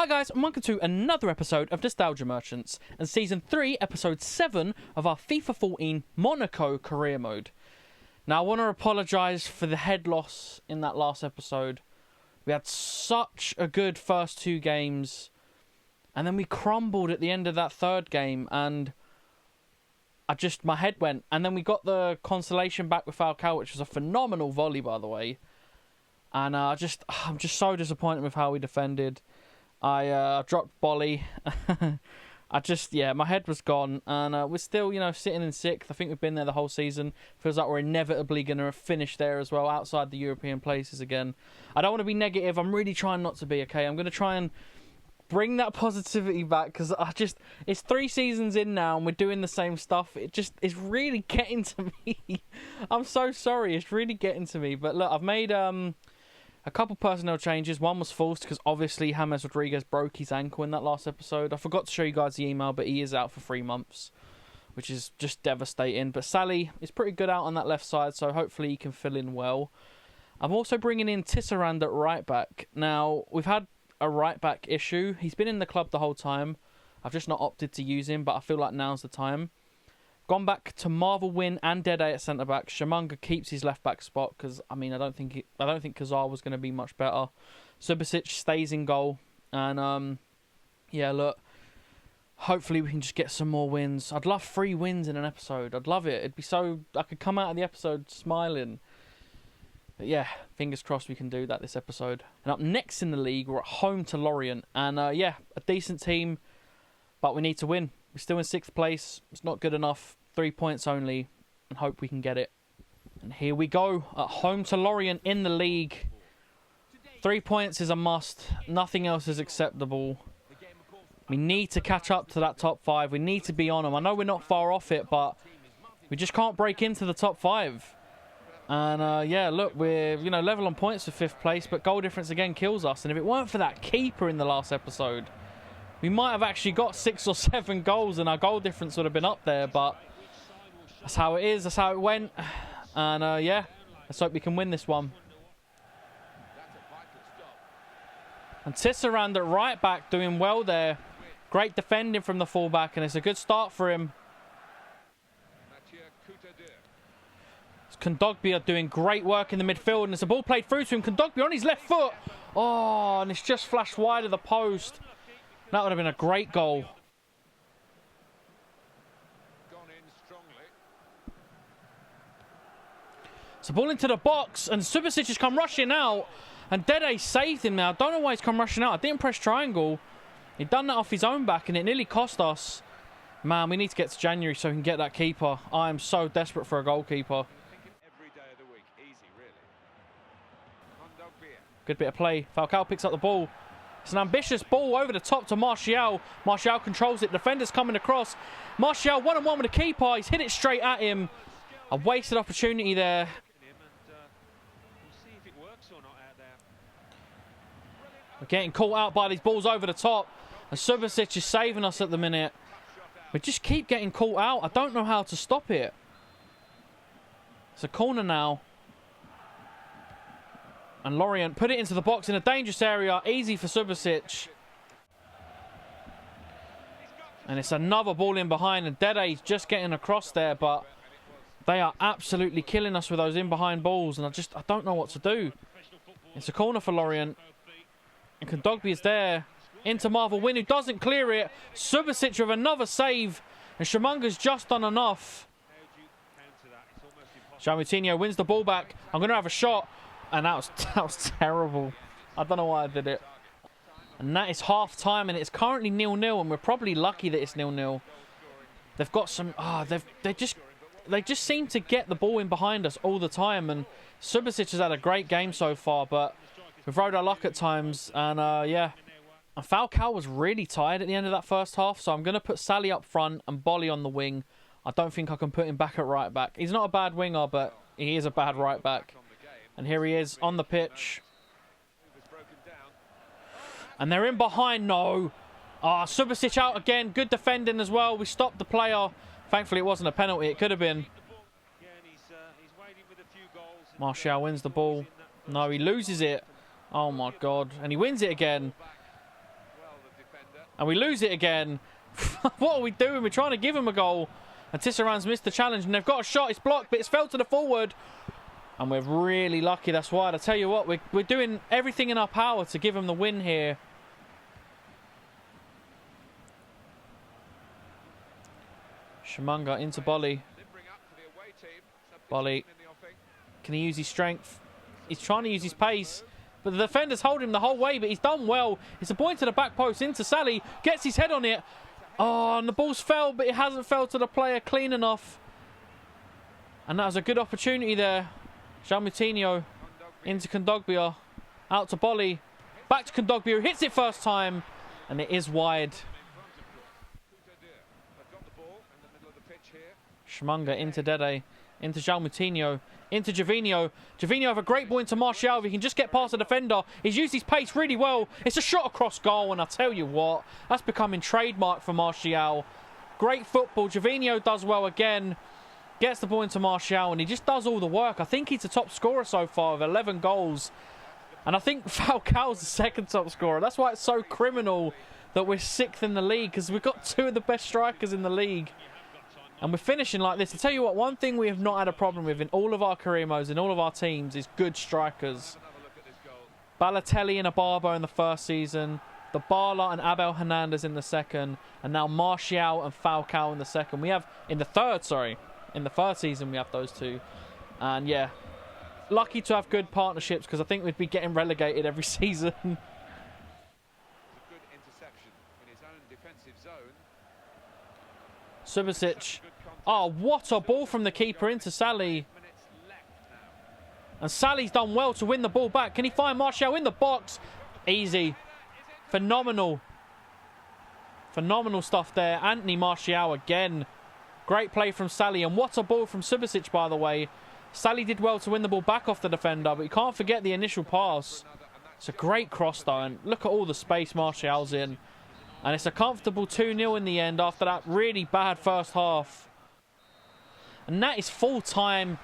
Hi guys, and welcome to another episode of Nostalgia Merchants, and Season 3, Episode 7 of our FIFA 14 Monaco career mode. Now, I want to apologise for the head loss in that last episode. We had such a good first two games, and then we crumbled at the end of that third game, and my head went. And then we got the consolation back with Falcao, which was a phenomenal volley, by the way. And I'm just so disappointed with how we defended. I dropped Bolly. My head was gone. And we're still, sitting in sixth. I think we've been there the whole season. Feels like we're inevitably going to finish there as well, outside the European places again. I don't want to be negative. I'm really trying not to be, okay? I'm going to try and bring that positivity back, because it's 3 seasons in now and we're doing the same stuff. It's really getting to me. I'm so sorry. It's really getting to me. But look, I've made a couple personnel changes. One was forced because obviously James Rodriguez broke his ankle in that last episode. I forgot to show you guys the email, but he is out for 3 months, which is just devastating. But Sally is pretty good out on that left side, so hopefully he can fill in well. I'm also bringing in Tisserand at right back. Now, we've had a right back issue. He's been in the club the whole time. I've just not opted to use him, but I feel like now's the time. Gone back to Marvel Win and Dede at centre back. Shamunga keeps his left back spot because I don't think Kazar was going to be much better. Subasic stays in goal, and look, hopefully we can just get some more wins. I'd love 3 wins in an episode. I'd love it. It'd be so I could come out of the episode smiling. But yeah, fingers crossed we can do that this episode. And up next in the league, we're at home to Lorient, and a decent team, but we need to win. We're still in 6th place. It's not good enough. 3 points only, and hope we can get it. And here we go, at home to Lorient in the league. 3 points is a must. Nothing else is acceptable. We need to catch up to that top 5. We need to be on them. I know we're not far off it, but we just can't break into the top 5. And look, we're level on points for 5th place, but goal difference again kills us. And if it weren't for that keeper in the last episode, we might have actually got 6 or 7 goals and our goal difference would have been up there, but that's how it is. That's how it went. And let's hope we can win this one. And Tisserand at right back doing well there. Great defending from the fullback, and it's a good start for him. Kondogbia are doing great work in the midfield, and it's a ball played through to him. Kondogbia on his left foot. Oh, and it's just flashed wide of the post. That would have been a great goal. So ball into the box, and Subasic has come rushing out, and Dede saved him now. I don't know why he's come rushing out. I didn't press triangle. He'd done that off his own back, and it nearly cost us. Man, we need to get to January so we can get that keeper. I am so desperate for a goalkeeper. Good bit of play. Falcao picks up the ball. It's an ambitious ball over the top to Martial. Martial controls it. Defenders coming across. Martial one-on-one with the keeper. He's hit it straight at him. A wasted opportunity there. We're getting caught out by these balls over the top. And Subasic is saving us at the minute. We just keep getting caught out. I don't know how to stop it. It's a corner now. And Lorient put it into the box in a dangerous area. Easy for Subasic. And it's another ball in behind. And Dede's just getting across there. But they are absolutely killing us with those in-behind balls. And I don't know what to do. It's a corner for Lorient. And Kondogbia is there. Into Marvel Win, who doesn't clear it. Subasic with another save. And Shamunga's just done enough. Moutinho wins the ball back. I'm going to have a shot. And that was terrible. I don't know why I did it. And that is half time, and it's currently 0-0, and we're probably lucky that it's 0-0. They've got some. They just seem to get the ball in behind us all the time. And Subasic has had a great game so far, but we've rode our luck at times. And And Falcao was really tired at the end of that first half, so I'm going to put Sally up front and Bolly on the wing. I don't think I can put him back at right back. He's not a bad winger, but he is a bad right back. And here he is on the pitch. And they're in behind. No. Subasic out again. Good defending as well. We stopped the player. Thankfully, it wasn't a penalty. It could have been. Martial wins the ball. No, he loses it. Oh, my God. And he wins it again. And we lose it again. What are we doing? We're trying to give him a goal. And Tisserand's missed the challenge. And they've got a shot. It's blocked, but it's fell to the forward. And we're really lucky. That's why. I tell you what, we're doing everything in our power to give him the win here. Shumanga into Bolly. Bolly. Can he use his strength? He's trying to use his pace. But the defenders hold him the whole way, but he's done well. It's a point to the back post into Sally. Gets his head on it. Oh, and the ball's fell, but it hasn't fell to the player clean enough. And that was a good opportunity there. Jean Moutinho into Kondogbia. Out to Bolly. Back to Kondogbia, who hits it first time. And it is wide. Shumanga into Dede. Into Jean Moutinho. Into Javinho. Javinho have a great ball into Martial. If he can just get past the defender. He's used his pace really well. It's a shot across goal. And I tell you what, that's becoming trademark for Martial. Great football. Javinho does well again. Gets the ball into Martial. And he just does all the work. I think he's the top scorer so far with 11 goals. And I think Falcao's the second top scorer. That's why it's so criminal that we're 6th in the league. Because we've got 2 of the best strikers in the league. And we're finishing like this. To tell you what, one thing we have not had a problem with in all of our career modes, in all of our teams, is good strikers. Balotelli and Abarbo in the first season. The Barla and Abel Hernandez in the second. And now Martial and Falcao in the second. We have, in the third season, we have those 2. And yeah, lucky to have good partnerships because I think we'd be getting relegated every season. Good interception in his own defensive zone. Subasic. Oh, what a ball from the keeper into Sally. And Sally's done well to win the ball back. Can he find Martial in the box? Easy. Phenomenal. Phenomenal stuff there. Anthony Martial again. Great play from Sally. And what a ball from Subasic, by the way. Sally did well to win the ball back off the defender, but you can't forget the initial pass. It's a great cross, though. And look at all the space Martial's in. And it's a comfortable 2-0 in the end after that really bad first half. And that is full time.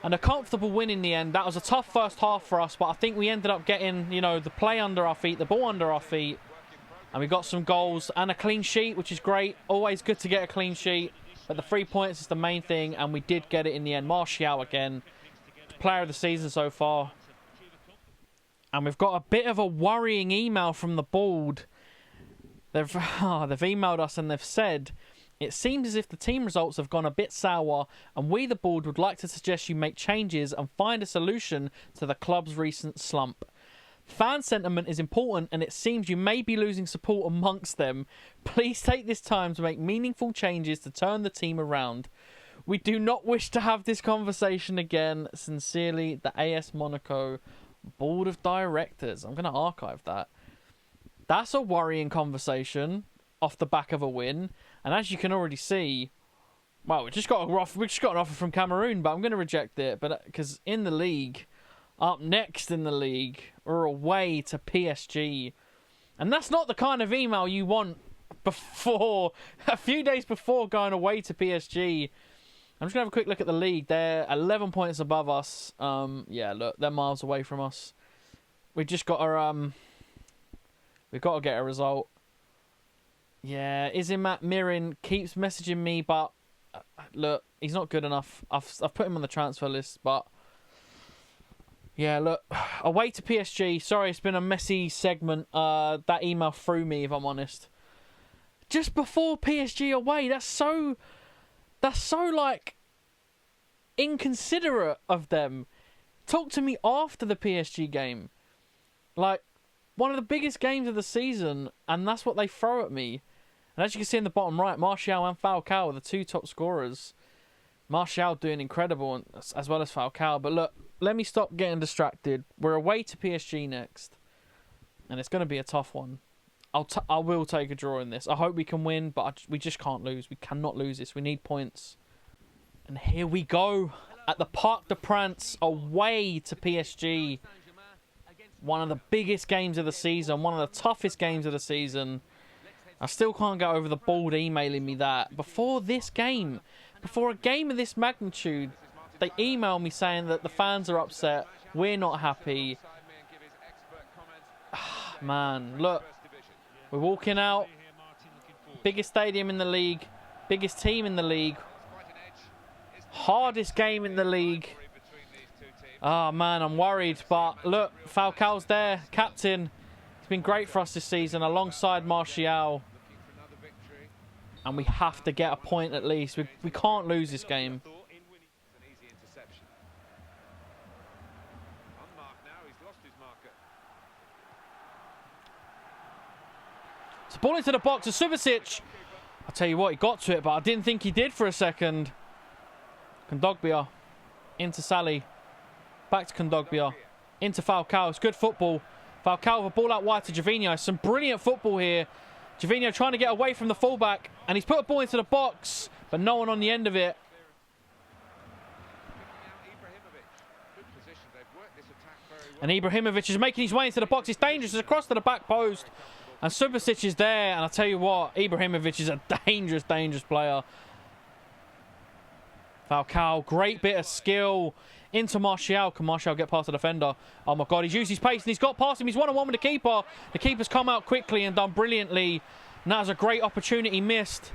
And a comfortable win in the end. That was a tough first half for us, but I think we ended up getting, you know, the play under our feet, the ball under our feet. And we got some goals and a clean sheet, which is great. Always good to get a clean sheet. But the 3 points is the main thing, and we did get it in the end. Martial again. Player of the season so far. And we've got a bit of a worrying email from the board. They've emailed us and they've said, it seems as if the team results have gone a bit sour and we, the board, would like to suggest you make changes and find a solution to the club's recent slump. Fan sentiment is important and it seems you may be losing support amongst them. Please take this time to make meaningful changes to turn the team around. We do not wish to have this conversation again. Sincerely, the AS Monaco Board of Directors. I'm going to archive that. That's a worrying conversation off the back of a win. And as you can already see, well, we just got an offer from Cameroon, but I'm going to reject it. But because in the league, up next in the league, we're away to PSG. And that's not the kind of email you want before, a few days before going away to PSG. I'm just going to have a quick look at the league. They're 11 points above us. Yeah, look, they're miles away from us. We've just got our... We've got to get a result. Yeah, Izimat Mirin keeps messaging me, but look, he's not good enough. I've put him on the transfer list, but yeah, look, away to PSG. Sorry, it's been a messy segment. That email threw me, if I'm honest. Just before PSG away, that's so like inconsiderate of them. Talk to me after the PSG game, like. One of the biggest games of the season, and that's what they throw at me. And as you can see in the bottom right, Martial and Falcao are the 2 top scorers. Martial doing incredible, as well as Falcao. But look, let me stop getting distracted. We're away to PSG next, and it's going to be a tough one. I will take a draw in this. I hope we can win, but we just can't lose. We cannot lose this. We need points. And here we go at the Parc des Princes, away to PSG. One of the biggest games of the season. One of the toughest games of the season. I still can't get over the board emailing me that. Before this game, before a game of this magnitude, they email me saying that the fans are upset. We're not happy. Man, look. We're walking out. Biggest stadium in the league. Biggest team in the league. Hardest game in the league. Oh, man, I'm worried. But look, Falcao's there. Captain. He's been great for us this season alongside Martial. And we have to get a point at least. We can't lose this game. So ball into the box to Subasic. I'll tell you what, he got to it, but I didn't think he did for a second. Kondogbia into Sally. Back to Kondogbia. Into Falcao. It's good football. Falcao with a ball out wide to Gervinho. Some brilliant football here. Gervinho trying to get away from the fullback. And he's put a ball into the box, but no one on the end of it. And Ibrahimovic is making his way into the box. It's dangerous. It's across to the back post. And Subasic is there. And I'll tell you what, Ibrahimovic is a dangerous, dangerous player. Falcao, great bit of skill into Martial. Can Martial get past the defender? Oh my God, he's used his pace and he's got past him. He's one-on-one with the keeper. The keeper's come out quickly and done brilliantly. And that was a great opportunity missed.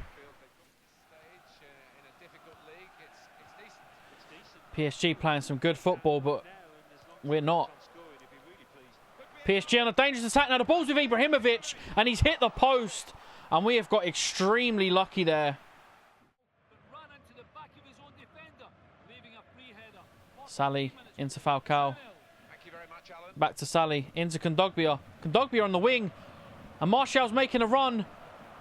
PSG playing some good football, but we're not. PSG on a dangerous attack. Now the ball's with Ibrahimovic and he's hit the post. And we have got extremely lucky there. Sally into Falcao. Back to Sally. Into Kondogbia. Kondogbia on the wing. And Martial's making a run.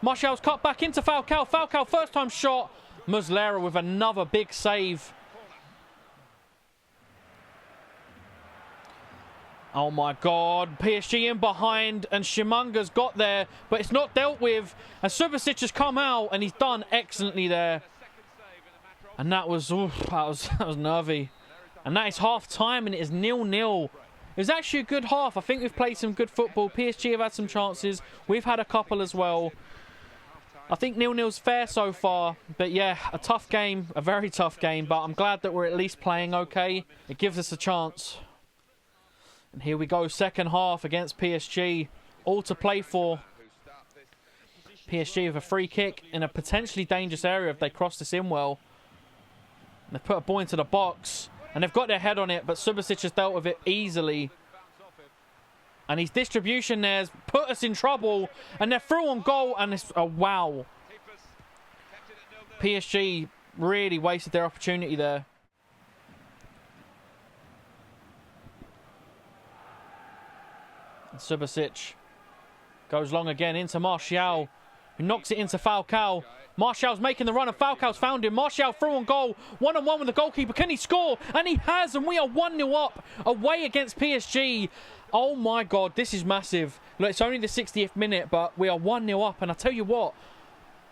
Martial's cut back into Falcao. Falcao first time shot. Muslera with another big save. Oh my God. PSG in behind. And Shimanga's got there. But it's not dealt with. And Subasic has come out. And he's done excellently there. And that was nervy. And that is half time and it is 0-0. It was actually a good half. I think we've played some good football. PSG have had some chances. We've had a couple as well. I think 0-0's fair so far. But yeah, a tough game. A very tough game. But I'm glad that we're at least playing okay. It gives us a chance. And here we go. Second half against PSG. All to play for. PSG with a free kick in a potentially dangerous area if they cross this in well. And they've put a ball into the box. And they've got their head on it, but Subasic has dealt with it easily. And his distribution there's put us in trouble. And they're through on goal, and it's a wow. PSG really wasted their opportunity there. And Subasic goes long again into Martial, who knocks it into Falcao. Martial's making the run and Falcao's found him. Martial through on goal. One-on-one with the goalkeeper. Can he score? And he has, and we are 1-0 up away against PSG. Oh my God, this is massive. Look, it's only the 60th minute, but we are 1-0 up. And I tell you what,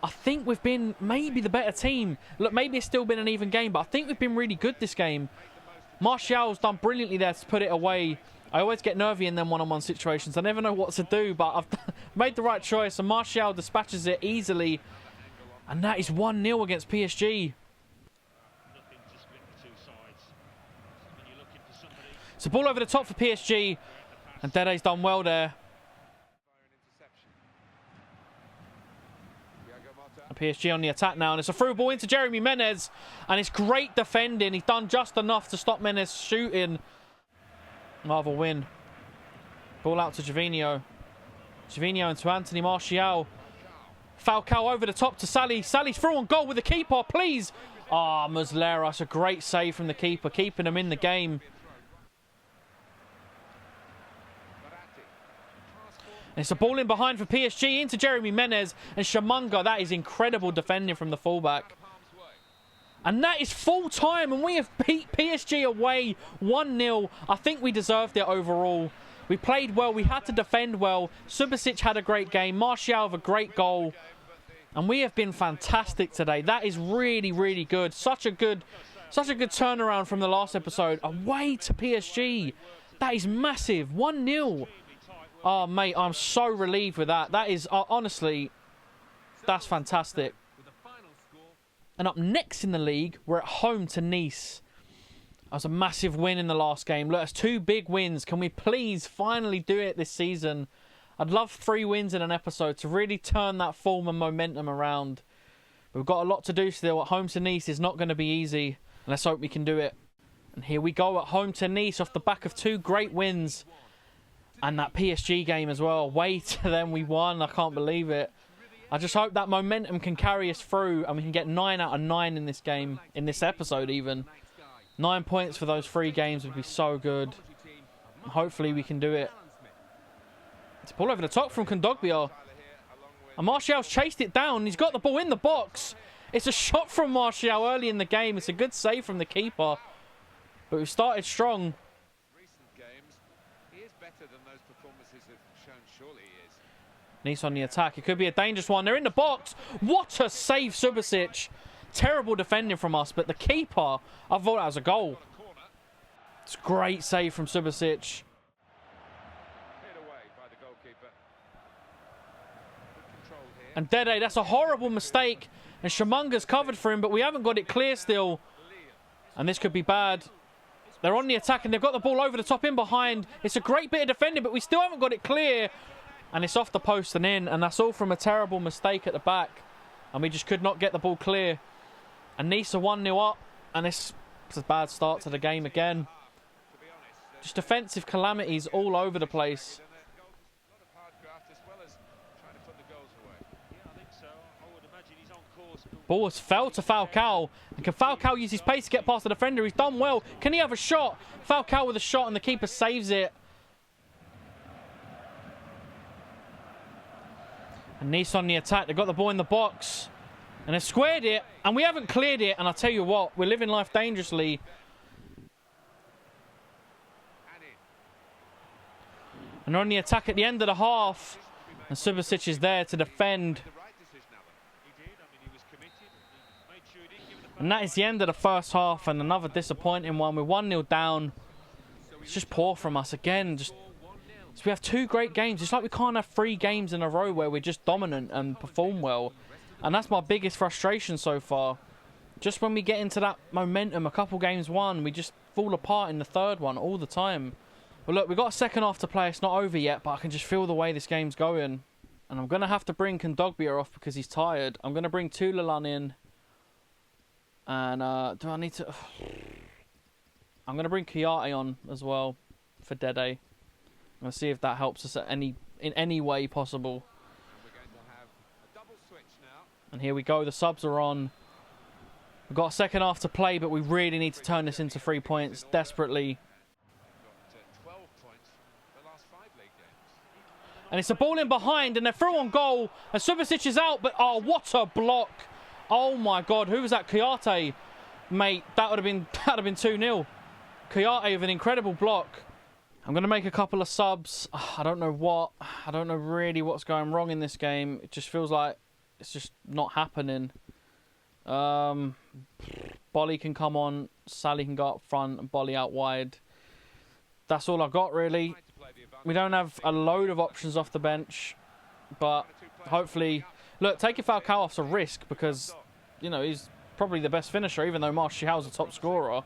I think we've been maybe the better team. Look, maybe it's still been an even game, but I think we've been really good this game. Martial's done brilliantly there to put it away. I always get nervy in them one-on-one situations. I never know what to do, but I've made the right choice. And Martial dispatches it easily. And that is 1-0 against PSG. So ball over the top for PSG. And Dede's done well there. And PSG on the attack now. And it's a through ball into Jeremy Menez. And it's great defending. He's done just enough to stop Menez shooting. Marvel win. Ball out to Gervinho. Gervinho into Anthony Martial. Falcao over the top to Sally. Sally's through on goal with the keeper, please. Ah, Muslera. That's a great save from the keeper, keeping him in the game. And it's a ball in behind for PSG into Jeremy Menez and Shimanga. That is incredible defending from the fullback. And that is full time, and we have beat PSG away 1-0. I think we deserved it overall. We played well. We had to defend well. Subasic had a great game. Martial with a great goal. And we have been fantastic today. That is really, really good. Such a good turnaround from the last episode. Away to PSG. That is massive. 1-0. Oh, mate, I'm so relieved with that. That is, honestly, that's fantastic. And up next in the league, we're at home to Nice. That was a massive win in the last game. Look, that's 2 big wins. Can we please finally do it this season? I'd love 3 wins in an episode to really turn that form and momentum around. We've got a lot to do still. At home to Nice is not going to be easy. Let's hope we can do it. And here we go at home to Nice off the back of 2 great wins. And that PSG game as well. Wait, then we won. I can't believe it. I just hope that momentum can carry us through and we can get 9 out of 9 in this game. In this episode even. 9 points for those 3 games would be so good. Hopefully we can do it. It's a ball over the top from Kondogbia. And Martial's chased it down. He's got the ball in the box. It's a shot from Martial early in the game. It's a good save from the keeper. But we've started strong. Recent games, he is better than those performances have shown. Surely he is. Nice on the attack. It could be a dangerous one. They're in the box. What a save, Subasic. Terrible defending from us. But the keeper, I thought that was a goal. It's a great save from Subasic. And Dede, that's a horrible mistake. And Shamunga's covered for him, but we haven't got it clear still. And this could be bad. They're on the attack and they've got the ball over the top in behind. It's a great bit of defending, but we still haven't got it clear. And it's off the post and in. And that's all from a terrible mistake at the back. And we just could not get the ball clear. And Nice are 1-0 up. And it's a bad start to the game again. Just defensive calamities all over the place. Ball has fell to Falcao. And can Falcao use his pace to get past the defender? He's done well. Can he have a shot? Falcao with a shot and the keeper saves it. And Nice on the attack. They've got the ball in the box. And they've squared it. And we haven't cleared it. And I'll tell you what, we're living life dangerously. And they're on the attack at the end of the half. And Subasic is there to defend. And that is the end of the first half, and another disappointing one. We're 1-0 down. It's just poor from us again. So we have 2 great games. It's like we can't have 3 games in a row where we're just dominant and perform well. And that's my biggest frustration so far. Just when we get into that momentum, a couple games won, we just fall apart in the 3rd one all the time. Well, look, we've got a second half to play. It's not over yet, but I can just feel the way this game's going. And I'm going to have to bring Kondogbia off because he's tired. I'm going to bring Tulalan in. And do I need to... I'm going to bring Kiyate on as well for Dede. I'm going to see if that helps us in any way possible. And here we go. The subs are on. We've got a second half to play, but we really need to turn this into 3 points desperately. And it's a ball in behind, and they're through on goal. And Subasic is out, but oh, what a block. Oh my God, who was that? Kiyate, mate. That would have been 2-0. Kiyate with an incredible block. I'm going to make a couple of subs. I don't know what. I don't know really what's going wrong in this game. It just feels like it's just not happening. Bolly can come on. Sally can go up front and Bolly out wide. That's all I've got really. We don't have a load of options off the bench, but hopefully... Look, taking Falcao off's a risk because, you know, he's probably the best finisher, even though Martial's the top scorer.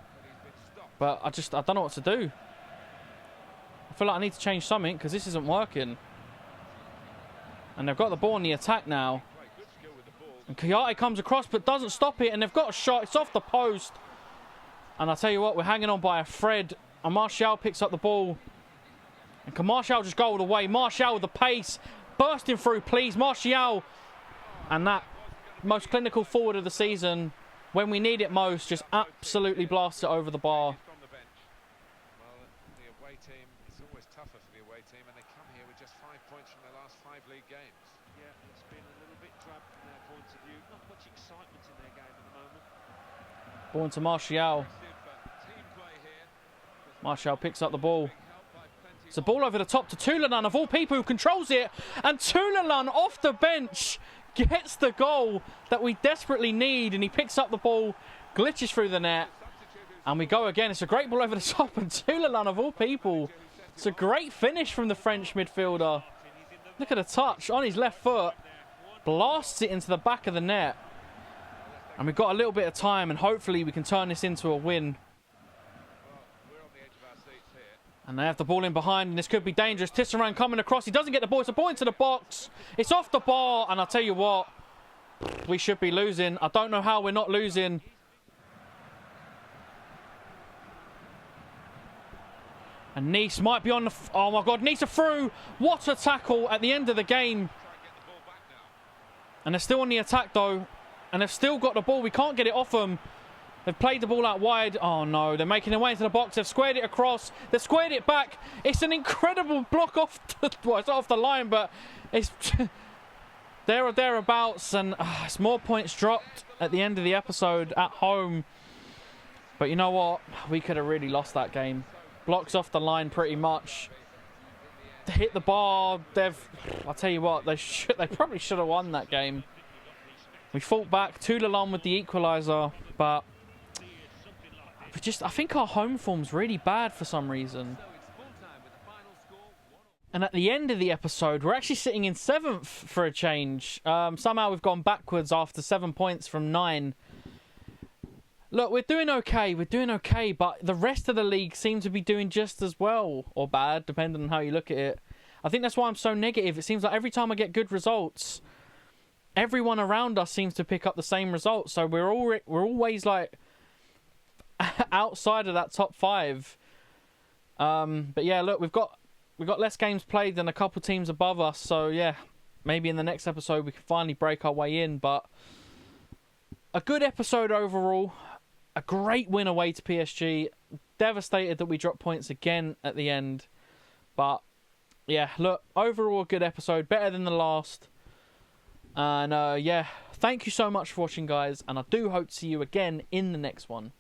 But I don't know what to do. I feel like I need to change something because this isn't working. And they've got the ball on the attack now. And Kiyate comes across but doesn't stop it. And they've got a shot. It's off the post. And I tell you what, we're hanging on by a thread. And Martial picks up the ball. And can Martial just go all the way? Martial with the pace. Bursting through, please. Martial. And that most clinical forward of the season, when we need it most, just absolutely blasts it over the bar. Well, the away team, it's always tougher for the away team, and they come here with just 5 points from their last 5 league games. Yeah, it's been a little bit drab from their point of view. Not much excitement in their game at the moment. Ball into Martial. Martial picks up the ball. It's a ball over the top to Tulalan, of all people, who controls it. And Tulalan off the bench gets the goal that we desperately need, and he picks up the ball, glitches through the net, and we go again. It's a great ball over the top, and Tulalan, of all people, it's a great finish from the French midfielder. Look at the touch on his left foot, blasts it into the back of the net, and we've got a little bit of time, and hopefully we can turn this into a win. And they have the ball in behind, and this could be dangerous. Tisserand coming across. He doesn't get the ball. It's a ball into the box. It's off the bar, and I'll tell you what, we should be losing. I don't know how we're not losing. And Nice might be on the... Oh, my God. Nice are through. What a tackle at the end of the game. And they're still on the attack, though. And they've still got the ball. We can't get it off them. They've played the ball out wide. Oh, no. They're making their way into the box. They've squared it across. They've squared it back. It's an incredible block off... Well, it's not off the line, but it's... there or thereabouts. And it's more points dropped at the end of the episode at home. But you know what? We could have really lost that game. Blocks off the line pretty much. To hit the bar, I'll tell you what, they probably should have won that game. We fought back, Toulon with the equaliser, but I think our home form's really bad for some reason. And at the end of the episode, we're actually sitting in 7th for a change. Somehow we've gone backwards after 7 points from 9. Look, we're doing okay, but the rest of the league seems to be doing just as well, or bad, depending on how you look at it. I think that's why I'm so negative. It seems like every time I get good results, everyone around us seems to pick up the same results. So we're always like outside of that top 5. But yeah, look, we've got less games played than a couple teams above us. So yeah, maybe in the next episode we can finally break our way in. But a good episode overall. A great win away to PSG. Devastated that we dropped points again at the end. But, yeah, look, overall a good episode. Better than the last. And, yeah, thank you so much for watching, guys. And I do hope to see you again in the next one.